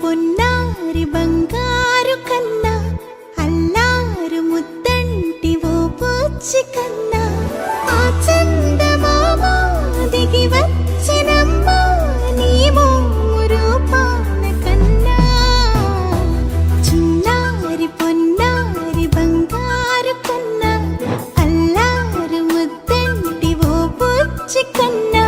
పొన్నారి బంగారు కన్నా అల్లారు ముద్దంటి ఓ పూచి కన్నా ఆ చందమామ దిగి వచ్చినమ్మా నీ మోము రూపాన కన్నా చిన్నారి పొన్నారి బంగారు కన్నా అల్లారు ముద్దంటి ఓ పూచి కన్నా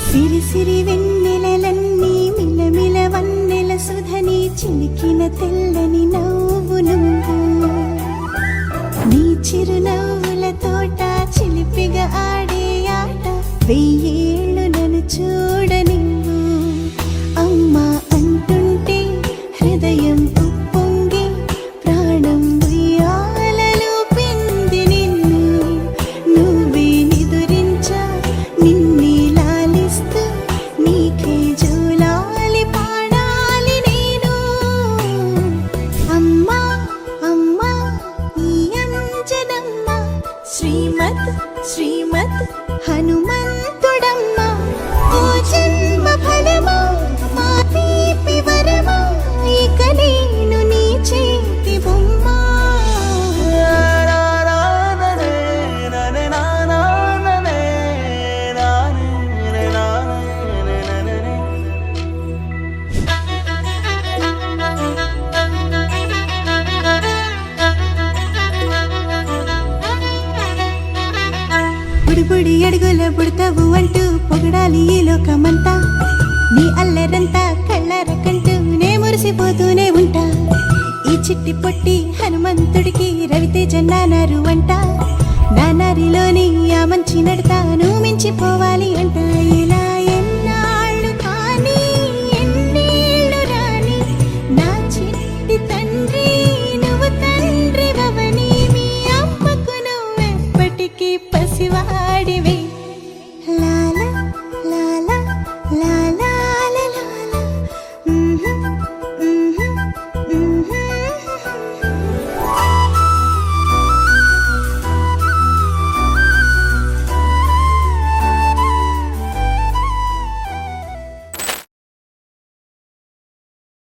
సిరి సిరి వెన్నెలలన్నీ మిలమిల వన్నెల సుధని చిలికిన తెల్లని నవ్వు నువ్వు నీ చిరునవ్వుల తోట చిలిపిగా ఆడే ఆట వెయ్యేళ్ళు నన్ను చూడ నువ్వు అమ్మా అంటుంటే హృదయం ఉప్పొంగి ప్రాణం ఉయ్యాలలో పింది నిన్ను నువ్వే నిదురించా నిన్నే నీకే జోలాలి పాడాలి నేను అమ్మా అమ్మా ఈ అంజనమ్మ శ్రీమత్ శ్రీమత్ హనుమంతుడమ్మ ఓ జన్మ ఫలమా మా తీపి వరమా ఇక నేను నీ చేతి బొమ్మ బుడిబుడి అడుగుల బుడతావు అంటూ పొగడాలి ఈ లోకమంతా నీ అల్లరంతా కళ్ళరకంటూ నే మురిసిపోతూనే ఉంటా ఈ చిట్టి పొట్టి హనుమంతుడికి రవితేజ నానారు అంట నానారిలోని ఆ మంచి నడతా నువ్వు మించిపోవాలి అంట ఇలా